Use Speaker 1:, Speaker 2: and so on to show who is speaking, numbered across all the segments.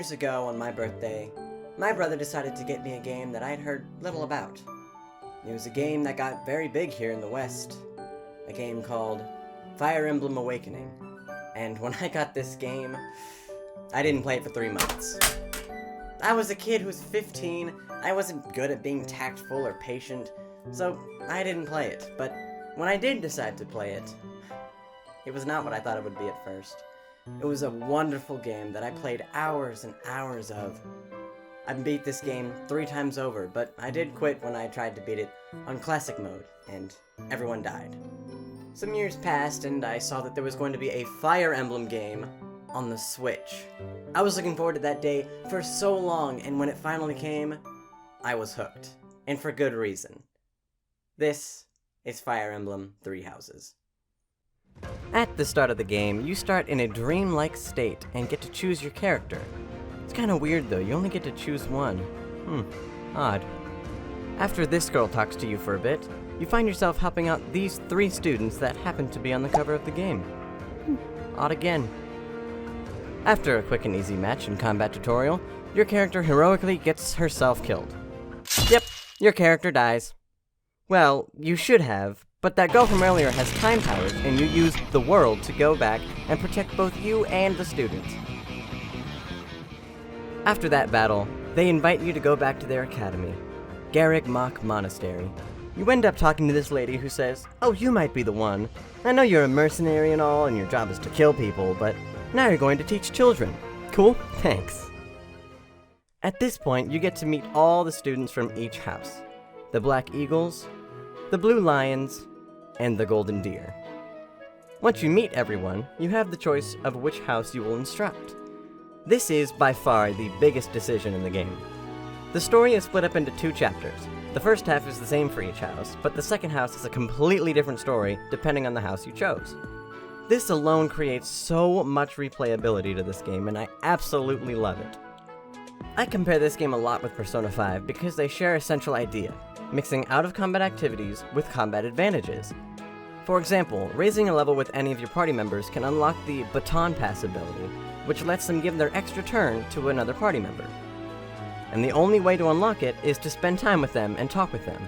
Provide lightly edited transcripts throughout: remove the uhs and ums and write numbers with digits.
Speaker 1: years ago on my birthday, my brother decided to get me a game that I had heard little about. It was a game that got very big here in the West. A game called Fire Emblem Awakening. And when I got this game, I didn't play it for 3 months. I was a kid who was 15, I wasn't good at being tactful or patient, so I didn't play it. But when I did decide to play it, it was not what I thought it would be at first. It was a wonderful game that I played hours and hours of. I beat this game 3 times over, but I did quit when I tried to beat it on classic mode, and everyone died. Some years passed, and I saw that there was going to be a Fire Emblem game on the Switch. I was looking forward to that day for so long, and when it finally came, I was hooked. And for good reason. This is Fire Emblem Three Houses. At the start of the game, you start in a dreamlike state and get to choose your character. It's kinda weird though, you only get to choose one. Odd. After this girl talks to you for a bit, you find yourself helping out these 3 students that happen to be on the cover of the game. Odd again. After a quick and easy match and combat tutorial, your character heroically gets herself killed. Yep, your character dies. Well, you should have, but that girl from earlier has time powers, and you use the world to go back and protect both you and the students. After that battle, they invite you to go back to their academy, Garrick Mach Monastery. You end up talking to this lady who says, "Oh, you might be the one. I know you're a mercenary and all, and your job is to kill people, but now you're going to teach children. Cool? Thanks." At this point, you get to meet all the students from each house. The Black Eagles, the Blue Lions, and the Golden Deer. Once you meet everyone, you have the choice of which house you will instruct. This is, by far, the biggest decision in the game. The story is split up into 2 chapters. The first half is the same for each house, but the second house is a completely different story depending on the house you chose. This alone creates so much replayability to this game, and I absolutely love it. I compare this game a lot with Persona 5 because they share a central idea, mixing out-of-combat activities with combat advantages. For example, raising a level with any of your party members can unlock the Baton Pass ability, which lets them give their extra turn to another party member. And the only way to unlock it is to spend time with them and talk with them.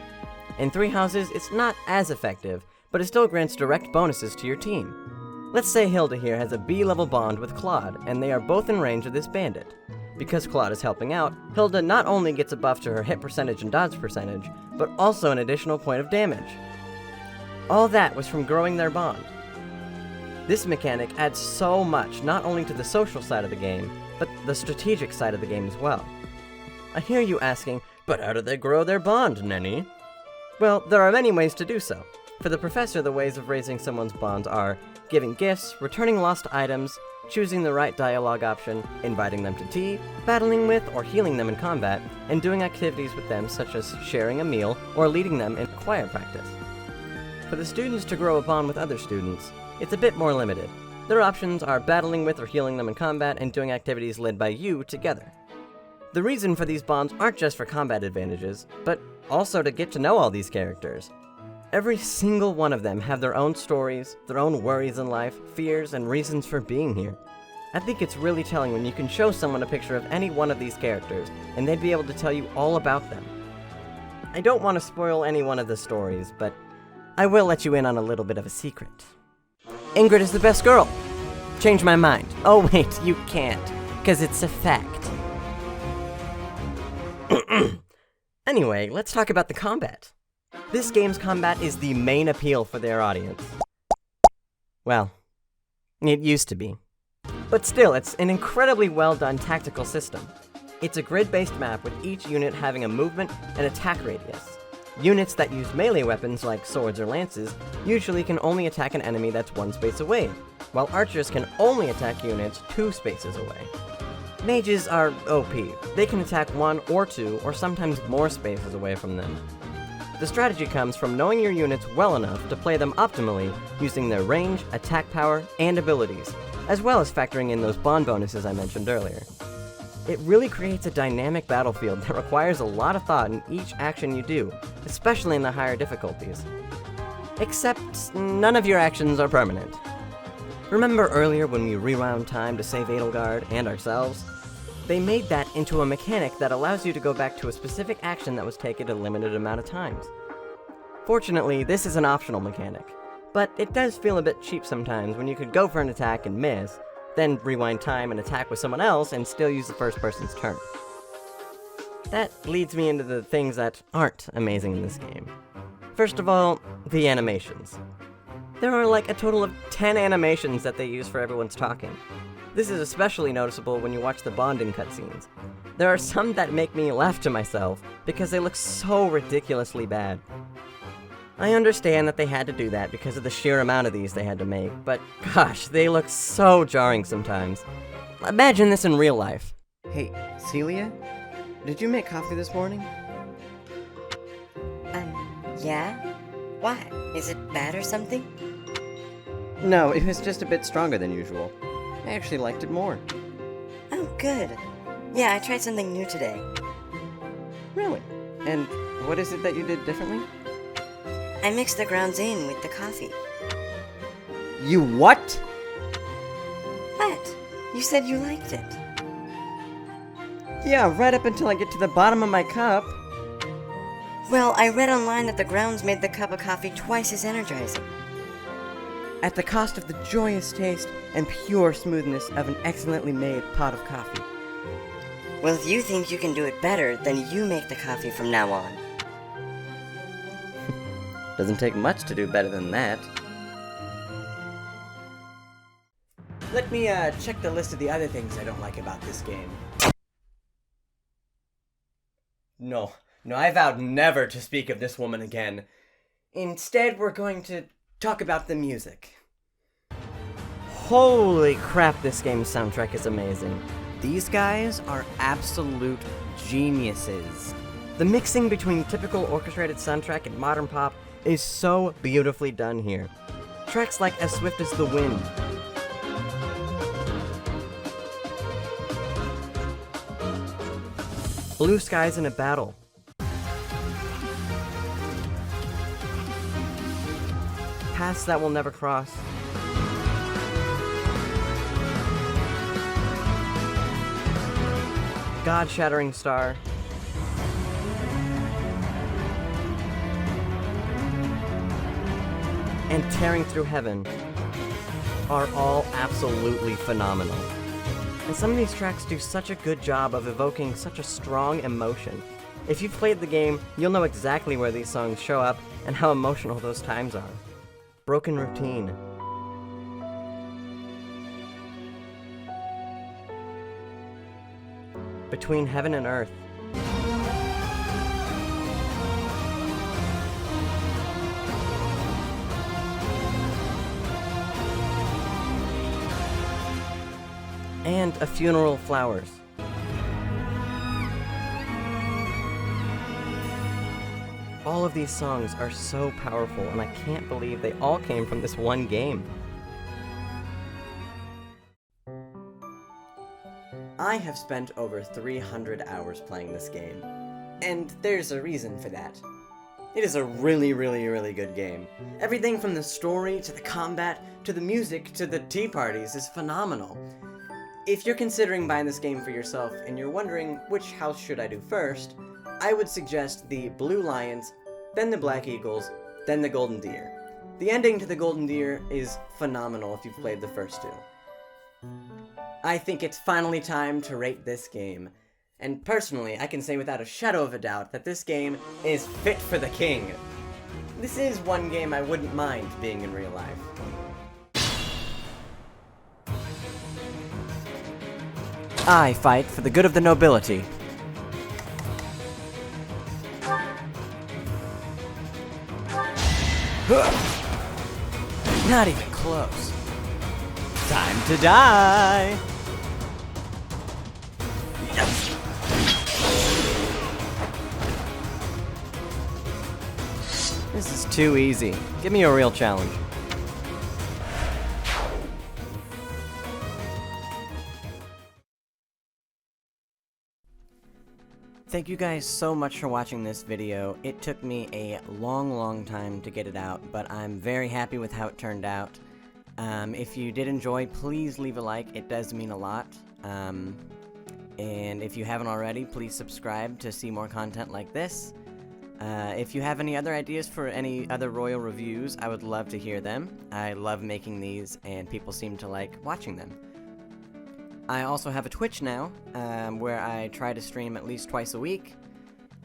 Speaker 1: In 3 houses, it's not as effective, but it still grants direct bonuses to your team. Let's say Hilda here has a B-level bond with Claude, and they are both in range of this bandit. Because Claude is helping out, Hilda not only gets a buff to her hit percentage and dodge percentage, but also an additional point of damage. All that was from growing their bond. This mechanic adds so much, not only to the social side of the game, but the strategic side of the game as well. I hear you asking, but how do they grow their bond, Nenny? Well, there are many ways to do so. For the professor, the ways of raising someone's bond are giving gifts, returning lost items, choosing the right dialogue option, inviting them to tea, battling with or healing them in combat, and doing activities with them such as sharing a meal or leading them in choir practice. For the students to grow a bond with other students, it's a bit more limited. Their options are battling with or healing them in combat and doing activities led by you together. The reason for these bonds aren't just for combat advantages, but also to get to know all these characters. Every single one of them have their own stories, their own worries in life, fears, and reasons for being here. I think it's really telling when you can show someone a picture of any one of these characters, and they'd be able to tell you all about them. I don't want to spoil any one of the stories, but I will let you in on a little bit of a secret. Ingrid is the best girl! Change my mind. Oh wait, you can't, 'cause it's a fact. Anyway, let's talk about the combat. This game's combat is the main appeal for their audience. Well, it used to be. But still, it's an incredibly well-done tactical system. It's a grid-based map with each unit having a movement and attack radius. Units that use melee weapons like swords or lances usually can only attack an enemy that's 1 space away, while archers can only attack units 2 spaces away. Mages are OP. They can attack 1 or 2 or sometimes more spaces away from them. The strategy comes from knowing your units well enough to play them optimally using their range, attack power, and abilities, as well as factoring in those bond bonuses I mentioned earlier. It really creates a dynamic battlefield that requires a lot of thought in each action you do, especially in the higher difficulties. Except none of your actions are permanent. Remember earlier when we rewound time to save Edelgard and ourselves? They made that into a mechanic that allows you to go back to a specific action that was taken a limited amount of times. Fortunately, this is an optional mechanic, but it does feel a bit cheap sometimes when you could go for an attack and miss, then rewind time and attack with someone else and still use the first person's turn. That leads me into the things that aren't amazing in this game. First of all, the animations. There are like a total of 10 animations that they use for everyone's talking. This is especially noticeable when you watch the bonding cutscenes. There are some that make me laugh to myself because they look so ridiculously bad. I understand that they had to do that because of the sheer amount of these they had to make, but gosh, they look so jarring sometimes. Imagine this in real life. Hey, Celia? Did you make coffee this morning?
Speaker 2: Yeah? Why? Is it bad or something?
Speaker 1: No, it was just a bit stronger than usual. I actually liked it more.
Speaker 2: Oh, good. Yeah, I tried something new today.
Speaker 1: Really? And what is it that you did differently?
Speaker 2: I mixed the grounds in with the coffee.
Speaker 1: You what?
Speaker 2: What? You said you liked it.
Speaker 1: Yeah, right up until I get to the bottom of my cup.
Speaker 2: Well, I read online that the grounds made the cup of coffee twice as energizing.
Speaker 1: At the cost of the joyous taste and pure smoothness of an excellently made pot of coffee.
Speaker 2: Well, if you think you can do it better, then you make the coffee from now on.
Speaker 1: Doesn't take much to do better than that. Let me, check the list of the other things I don't like about this game. No, I vowed never to speak of this woman again. Instead, we're going to talk about the music. Holy crap, this game's soundtrack is amazing. These guys are absolute geniuses. The mixing between typical orchestrated soundtrack and modern pop is so beautifully done here. Tracks like As Swift as the Wind, Blue Skies in a Battle, Paths That Will Never Cross, God-Shattering Star, and Tearing Through Heaven are all absolutely phenomenal. And some of these tracks do such a good job of evoking such a strong emotion. If you've played the game, you'll know exactly where these songs show up and how emotional those times are. Broken Routine, Between Heaven and Earth, and A Funeral of Flowers. All of these songs are so powerful, and I can't believe they all came from this one game. I have spent over 300 hours playing this game, and there's a reason for that. It is a really, really, really good game. Everything from the story, to the combat, to the music, to the tea parties is phenomenal. If you're considering buying this game for yourself and you're wondering which house should I do first, I would suggest the Blue Lions, then the Black Eagles, then the Golden Deer. The ending to the Golden Deer is phenomenal if you've played the first two. I think it's finally time to rate this game, and personally I can say without a shadow of a doubt that this game is fit for the king. This is one game I wouldn't mind being in real life. I fight for the good of the nobility. Not even close. Time to die! Yes. This is too easy. Give me a real challenge. Thank you guys so much for watching this video. It took me a long time to get it out, but I'm very happy with how it turned out. If you did enjoy, please leave a like. It does mean a lot. And if you haven't already, please subscribe to see more content like this. If you have any other ideas for any other royal reviews, I would love to hear them. I love making these, and people seem to like watching them. I also have a Twitch now, where I try to stream at least twice a week.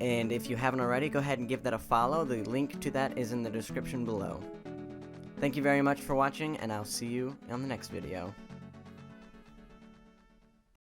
Speaker 1: And if you haven't already, go ahead and give that a follow. The link to that is in the description below. Thank you very much for watching, and I'll see you on the next video.